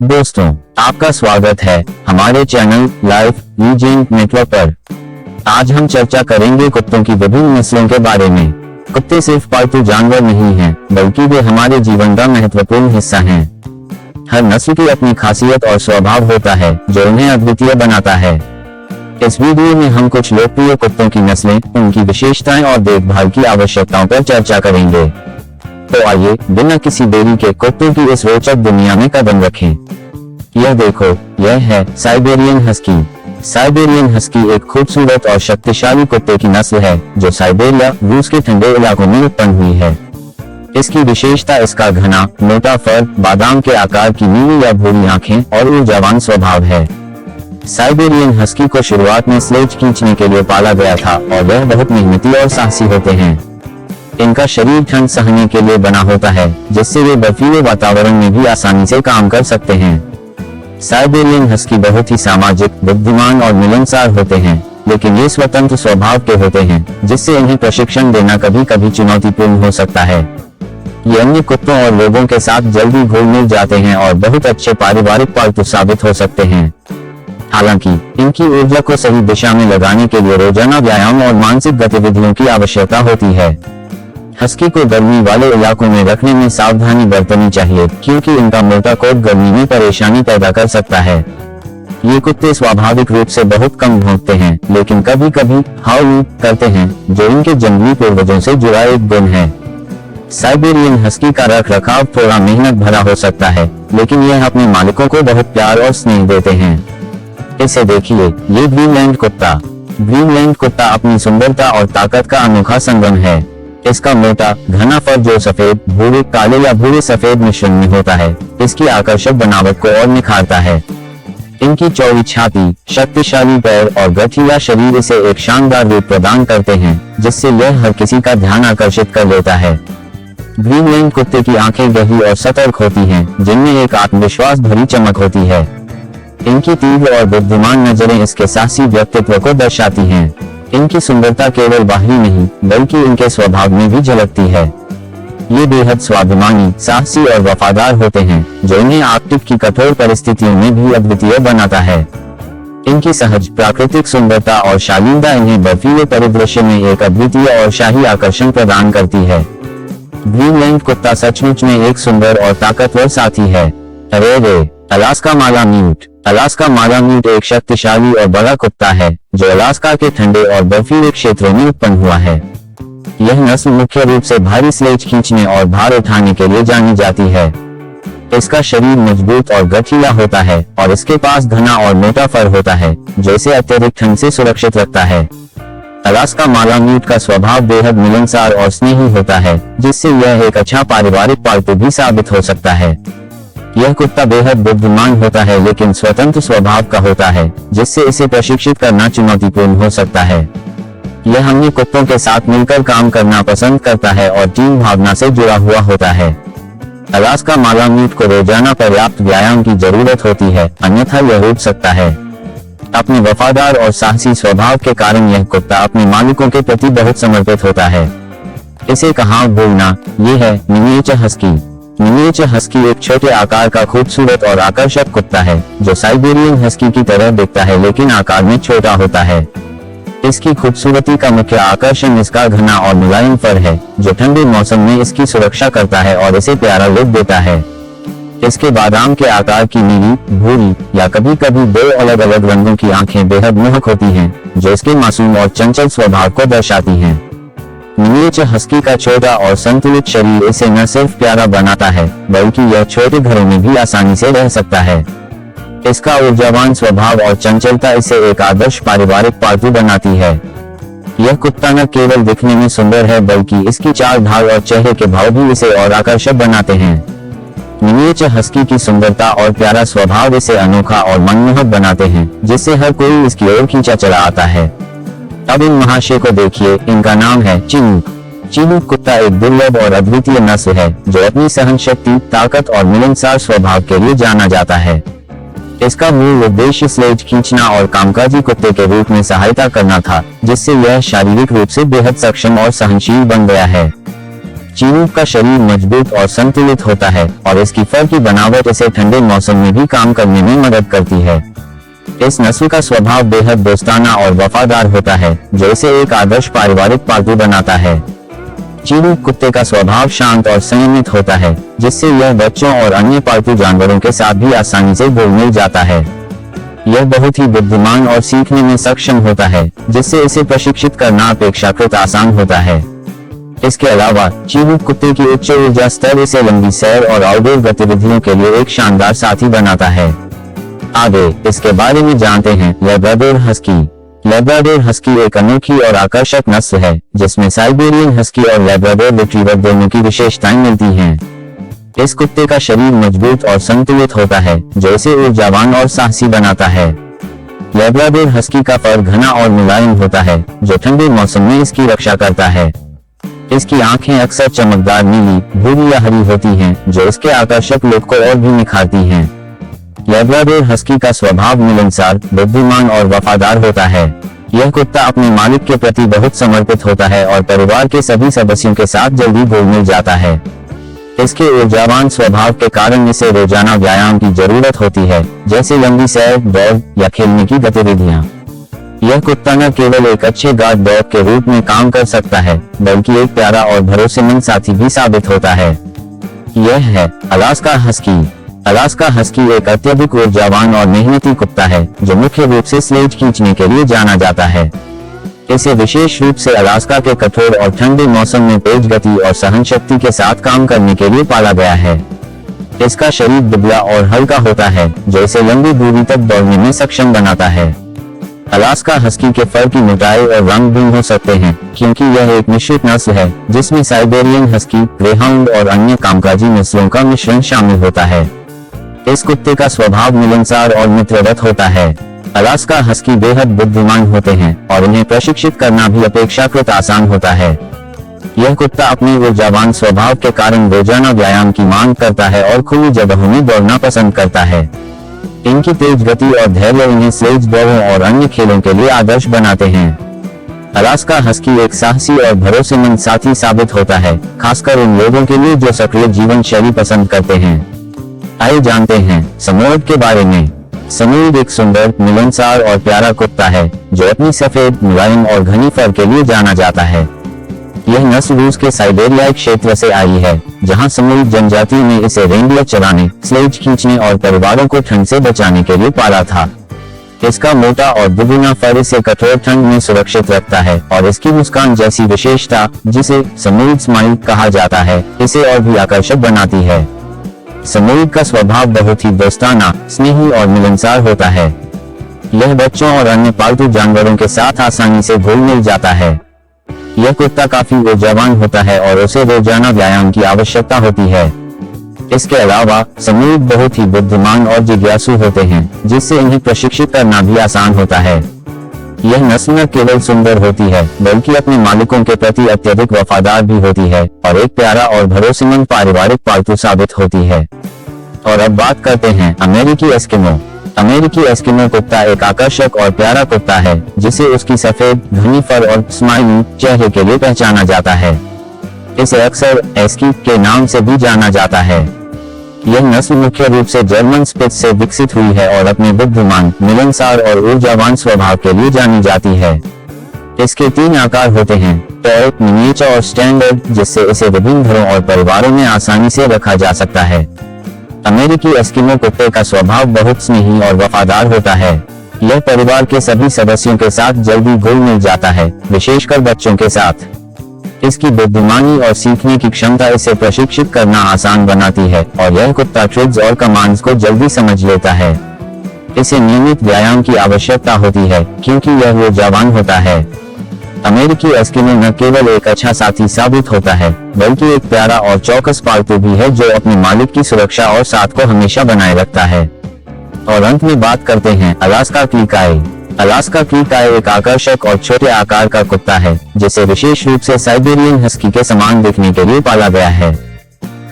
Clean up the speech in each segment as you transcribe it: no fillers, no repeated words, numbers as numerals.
दोस्तों, आपका स्वागत है हमारे चैनल लाइफ लीजेंड नेटवर्क पर। आज हम चर्चा करेंगे कुत्तों की विभिन्न नस्लों के बारे में। कुत्ते सिर्फ पालतू जानवर नहीं हैं, बल्कि वे हमारे जीवन का महत्वपूर्ण हिस्सा हैं। हर नस्ल की अपनी खासियत और स्वभाव होता है जो उन्हें अद्वितीय बनाता है। इस वीडियो में हम कुछ लोकप्रिय कुत्तों की नस्लें, उनकी विशेषताएं और देखभाल की आवश्यकताओं पर चर्चा करेंगे। तो आइए बिना किसी देरी के कुत्तों की इस रोचक दुनिया में कदम रखें। यह देखो, यह है साइबेरियन हस्की। साइबेरियन हस्की एक खूबसूरत और शक्तिशाली कुत्ते की नस्ल है जो साइबेरिया, रूस के ठंडे इलाकों में उत्पन्न हुई है। इसकी विशेषता इसका घना, मोटा फर, बादाम के आकार की नीली या भूरी आंखें और ऊर्जावान स्वभाव है। साइबेरियन हस्की को शुरुआत में स्लेज खींचने के लिए पाला गया था और वह बहुत मेहनती और साहसी होते हैं। इनका शरीर ठंड सहने के लिए बना होता है, जिससे वे बर्फीले वातावरण में भी आसानी से काम कर सकते हैं। साइबेरियन हस्की बहुत ही सामाजिक, बुद्धिमान और मिलनसार होते हैं, लेकिन ये स्वतंत्र स्वभाव के होते हैं, जिससे इन्हें प्रशिक्षण देना कभी कभी चुनौतीपूर्ण हो सकता है। ये अन्य कुत्तों और लोगों के साथ जल्दी घुल मिल जाते हैं और बहुत अच्छे पारिवारिक पालतू साबित हो सकते हैं। हालांकि इनकी ऊर्जा को सही दिशा में लगाने के लिए रोजाना व्यायाम और मानसिक गतिविधियों की आवश्यकता होती है। हस्की को गर्मी वाले इलाकों में रखने में सावधानी बरतनी चाहिए, क्योंकि इनका मोटा कोट गर्मी में परेशानी पैदा कर सकता है। ये कुत्ते स्वाभाविक रूप से बहुत कम भौंकते हैं, लेकिन कभी कभी हाउल करते हैं, जो इनके जंगली पूर्वजों से जुड़ा एक गुण है। साइबेरियन हस्की का रखरखाव थोड़ा मेहनत भरा हो सकता है, लेकिन यह अपने मालिकों को बहुत प्यार और स्नेह देते हैं। इसे देखिए, ये ग्रीनलैंड कुत्ता। ग्रीनलैंड कुत्ता अपनी सुंदरता और ताकत का अनोखा संगम है। इसका मोटा, घना फर जो सफेद, भूरे, काले या भूरे सफेद मिश्रण में होता है, इसकी आकर्षक बनावट को और निखारता है। इनकी चौड़ी छाती, शक्तिशाली पैर और गठीला शरीर इसे एक शानदार रूप प्रदान करते हैं, जिससे यह हर किसी का ध्यान आकर्षित कर लेता है। ग्रीनलैंड कुत्ते की आंखें गहरी और सतर्क होती हैं, जिनमें एक आत्मविश्वास भरी चमक होती है। इनकी तीव्र और बुद्धिमान नजरें इसके साहसी व्यक्तित्व को दर्शाती हैं। इनकी सुंदरता केवल बाहरी नहीं, बल्कि इनके स्वभाव में भी झलकती है। ये बेहद स्वाभिमानी, साहसी और वफादार होते हैं, जो इन्हें आर्कटिक की कठोर परिस्थितियों में भी अद्वितीय बनाता है। इनकी सहज प्राकृतिक सुंदरता और शालीनता इन्हें बर्फीले परिदृश्य में एक अद्वितीय और शाही आकर्षण प्रदान करती है। ग्रीनलैंड कुत्ता सचमुच में एक सुंदर और ताकतवर साथी है। Alaska malamute. अलास्का मालाम्यूट एक शक्तिशाली और बड़ा कुत्ता है, जो अलास्का के ठंडे और बर्फीले क्षेत्रों में उत्पन्न हुआ है। यह नस्ल मुख्य रूप से भारी स्लेज खींचने और भार उठाने के लिए जानी जाती है। इसका शरीर मजबूत और गठीला होता है और इसके पास घना और मोटा फर होता है, जो इसे अत्यधिक ठंड से सुरक्षित रखता है। अलास्का मालाम्यूट का स्वभाव बेहद मिलनसार और स्नेही होता है, जिससे यह एक अच्छा पारिवारिक पालतू भी साबित हो सकता है। यह कुत्ता बेहद बुद्धिमान होता है, लेकिन स्वतंत्र स्वभाव का होता है, जिससे इसे प्रशिक्षित करना चुनौतीपूर्ण हो सकता है। यह अन्य कुत्तों के साथ मिलकर काम करना पसंद करता है और टीम भावना से जुड़ा हुआ होता है। अलास्का मालाम्यूट को रोजाना पर्याप्त व्यायाम की जरूरत होती है, अन्यथा यह रुक सकता है। अपने वफादार और साहसी स्वभाव के कारण यह कुत्ता अपने मालिकों के प्रति बहुत समर्पित होता है। इसे कहाँ भूलना, ये है मिनिएचर हस्की। मिनिएचर हस्की एक छोटे आकार का खूबसूरत और आकर्षक कुत्ता है, जो साइबेरियन हस्की की तरह दिखता है, लेकिन आकार में छोटा होता है। इसकी खूबसूरती का मुख्य आकर्षण इसका घना और मुलायम फर है, जो ठंडे मौसम में इसकी सुरक्षा करता है और इसे प्यारा लुक देता है। इसके बादाम के आकार की नीली, भूरी या कभी कभी दो अलग अलग रंगों की आंखें बेहद मोहक होती हैं, जो इसके मासूम और चंचल स्वभाव को दर्शाती हैं। मिनिएचर हस्की का छोटा और संतुलित शरीर इसे न सिर्फ प्यारा बनाता है, बल्कि यह छोटे घरों में भी आसानी से रह सकता है। इसका ऊर्जावान स्वभाव और चंचलता इसे एक आदर्श पारिवारिक पालतू बनाती है। यह कुत्ता न केवल दिखने में सुंदर है, बल्कि इसकी चाल ढाल और चेहरे के भाव भी इसे और आकर्षक बनाते हैं। मिनिएचर हस्की की सुंदरता और प्यारा स्वभाव इसे अनोखा और मनमोहक बनाते हैं, जिससे हर कोई इसकी ओर खींचा चला आता है। अब इन महाशय को देखिए, इनका नाम है चिनूक। चिनूक कुत्ता एक दुर्लभ और अद्वितीय नस्ल है, जो अपनी सहन शक्ति, ताकत और मिलनसार स्वभाव के लिए जाना जाता है। इसका मूल उद्देश्य स्लेज खींचना और कामकाजी कुत्ते के रूप में सहायता करना था, जिससे यह शारीरिक रूप से बेहद सक्षम और सहनशील बन गया है। चीनूक का शरीर मजबूत और संतुलित होता है और इसकी फर की बनावट इसे ठंडे मौसम में भी काम करने में मदद करती है। इस नस्ल का स्वभाव बेहद दोस्ताना और वफादार होता है, जो इसे एक आदर्श पारिवारिक पालतू बनाता है। चीनूक कुत्ते का स्वभाव शांत और संयमित होता है, जिससे यह बच्चों और अन्य पालतू जानवरों के साथ भी आसानी से घुल मिल जाता है। यह बहुत ही बुद्धिमान और सीखने में सक्षम होता है, जिससे इसे प्रशिक्षित करना अपेक्षाकृत आसान होता है। इसके अलावा चीनूक कुत्ते की उच्च ऊर्जा स्तर इसे लंबी सैर और आउटडोर गतिविधियों के लिए एक शानदार साथी बनाता है। आगे इसके बारे में जानते हैं। Labrador husky. लैब्राडोर हस्की एक अनोखी और आकर्षक नस्ल है, जिसमें साइबेरियन हस्की और लैब्राडोर रिट्रीवर दोनों की विशेषताएं मिलती हैं। इस कुत्ते का शरीर मजबूत और संतुलित होता है, जो इसे ऊर्जावान और साहसी बनाता है। लैब्राडोर हस्की का फर घना और मुलायम होता है, जो ठंडे मौसम में इसकी रक्षा करता है। इसकी आंखें अक्सर चमकदार नीली, भूरी या हरी होती हैं, जो इसके आकर्षक लुक को और भी निखारती हैं। लैब्राडोर हस्की का स्वभाव मिलनसार, बुद्धिमान और वफादार होता है। यह कुत्ता अपने मालिक के प्रति बहुत समर्पित होता है और परिवार के सभी सदस्यों के साथ जल्दी घुल मिल जाता है। इसके ऊर्जावान स्वभाव के कारण इसे रोजाना व्यायाम की जरूरत होती है, जैसे लंबी सैर, दौड़ या खेलने की गतिविधियां। यह कुत्ता न केवल एक अच्छे गार्ड डॉग के रूप में काम कर सकता है, बल्कि एक प्यारा और भरोसेमंद साथी भी साबित होता है। यह है अलास्का हस्की। अलास्का हस्की एक अत्यधिक ऊर्जावान और मेहनती कुत्ता है, जो मुख्य रूप से स्लेज खींचने के लिए जाना जाता है। इसे विशेष रूप से अलास्का के कठोर और ठंडे मौसम में तेज गति और सहन शक्ति के साथ काम करने के लिए पाला गया है। इसका शरीर दुबला और हल्का होता है, जो इसे लंबी दूरी तक दौड़ने में सक्षम बनाता है। अलास्का हस्की के फर की मोटाई और रंग भिन्न हो सकते हैं, क्योंकि यह एक मिश्रित नस्ल है, जिसमें साइबेरियन हस्की, ग्रेहाउंड और अन्य कामकाजी नस्लों का मिश्रण शामिल होता है। इस कुत्ते का स्वभाव मिलनसार और मित्रवत होता है। अलास्का हस्की बेहद बुद्धिमान होते हैं और इन्हें प्रशिक्षित करना भी अपेक्षाकृत आसान होता है। यह कुत्ता अपने ऊर्जावान स्वभाव के कारण रोजाना व्यायाम की मांग करता है और खुली जगहों में दौड़ना पसंद करता है। इनकी तेज गति और धैर्य इन्हें स्लेज दौड़ों और अन्य खेलों के लिए आदर्श बनाते हैं। अलास्का हस्की एक साहसी और भरोसेमंद साथी साबित होता है, खासकर उन लोगों के लिए जो सक्रिय जीवन शैली पसंद करते हैं। आइए जानते हैं समोयड के बारे में। समोयड एक सुंदर, मिलनसार और प्यारा कुत्ता है, जो अपनी सफेद, मुलायम और घनी फर के लिए जाना जाता है। यह नस्ल रूस के साइबेरियाई क्षेत्र से आई है, जहां समोयड जनजाति ने इसे रेनडियर चराने, स्लेज खींचने और परिवारों को ठंड से बचाने के लिए पाला था। इसका मोटा और दुगुना फर इसे कठोर ठंड में सुरक्षित रखता है और इसकी मुस्कान जैसी विशेषता, जिसे समोयड स्माइल कहा जाता है, इसे और भी आकर्षक बनाती है। समोयड का स्वभाव बहुत ही दोस्ताना, स्नेही और मिलनसार होता है। यह बच्चों और अन्य पालतू जानवरों के साथ आसानी से घुल मिल जाता है। यह कुत्ता काफी ऊर्जावान होता है और उसे रोजाना व्यायाम की आवश्यकता होती है। इसके अलावा समोयड बहुत ही बुद्धिमान और जिज्ञासु होते हैं, जिससे इन्हें प्रशिक्षित करना भी आसान होता है। यह नस्ल न केवल सुंदर होती है, बल्कि अपने मालिकों के प्रति अत्यधिक वफादार भी होती है और एक प्यारा और भरोसेमंद पारिवारिक पालतू साबित होती है। और अब बात करते हैं अमेरिकी एस्किमो। अमेरिकी एस्किमो कुत्ता एक आकर्षक और प्यारा कुत्ता है, जिसे उसकी सफेद, घनी फर और स्माइलिंग चेहरे के लिए पहचाना जाता है। इसे अक्सर एस्की के नाम से भी जाना जाता है। यह नस्ल मुख्य रूप से जर्मन स्पिट्ज से विकसित हुई है और अपने बुद्धिमान, मिलनसार और ऊर्जावान स्वभाव के लिए जानी जाती है। इसके 3 आकार होते हैं, टॉय, मिनिएचर और स्टैंडर्ड, जिससे इसे विभिन्न घरों और परिवारों में आसानी से रखा जा सकता है। अमेरिकी एस्किमो कुत्ते का स्वभाव बहुत स्नेही और वफादार होता है। यह परिवार के सभी सदस्यों के साथ जल्दी घुल मिल जाता है, विशेषकर बच्चों के साथ। इसकी बुद्धिमानी और सीखने की क्षमता इसे प्रशिक्षित करना आसान बनाती है और यह कुत्ता ट्रिक्स और कमांड्स को जल्दी समझ लेता है। इसे नियमित व्यायाम की आवश्यकता होती है, क्योंकि यह ऊर्जावान होता है। अमेरिकी एस्किमो न केवल एक अच्छा साथी साबित होता है, बल्कि एक प्यारा और चौकस पालतू भी है, जो अपने मालिक की सुरक्षा और साथ को हमेशा बनाए रखता है। और अंत में बात करते हैं अलास्का क्लीकाई। अलास्का क्लीकाई एक आकर्षक और छोटे आकार का कुत्ता है, जिसे विशेष रूप से साइबेरियन हस्की के समान दिखने के लिए पाला गया है।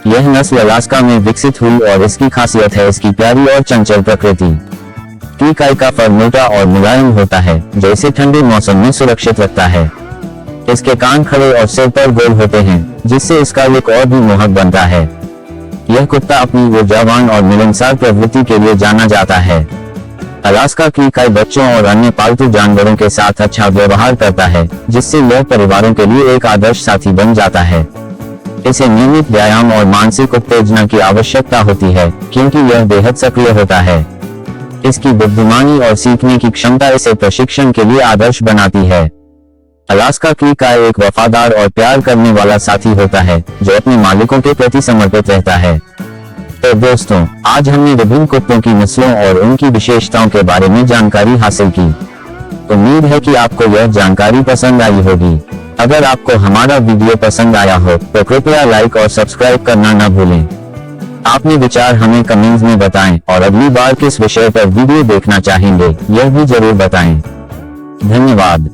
यह नस्ल अलास्का में विकसित हुई और इसकी खासियत है इसकी प्यारी और चंचल प्रकृति। क्लीकाई का फर मोटा और मुलायम होता है, जो इसे ठंडे मौसम में सुरक्षित रखता है। इसके कान खड़े और सिर पर गोल होते हैं, जिससे इसका लुक और भी मोहक बनता है। यह कुत्ता अपनी ऊर्जावान और मिलनसार प्रवृत्ति के लिए जाना जाता है। अलास्का की गाय बच्चों और अन्य पालतू जानवरों के साथ अच्छा व्यवहार करता है, जिससे यह परिवारों के लिए एक आदर्श साथी बन जाता है। इसे नियमित व्यायाम और मानसिक उत्तेजना की आवश्यकता होती है, क्योंकि यह बेहद सक्रिय होता है। इसकी बुद्धिमानी और सीखने की क्षमता इसे प्रशिक्षण के लिए आदर्श बनाती है। अलास्का की गाय एक वफादार और प्यार करने वाला साथी होता है, जो अपने मालिकों के प्रति समर्पित रहता है। तो दोस्तों, आज हमने विभिन्न कुत्तों की नस्लों और उनकी विशेषताओं के बारे में जानकारी हासिल की। उम्मीद है कि आपको यह जानकारी पसंद आई होगी। अगर आपको हमारा वीडियो पसंद आया हो तो कृपया लाइक और सब्सक्राइब करना न भूलें। अपने विचार हमें कमेंट्स में बताएं और अगली बार किस विषय पर वीडियो देखना चाहेंगे, यह भी जरूर बताएं। धन्यवाद।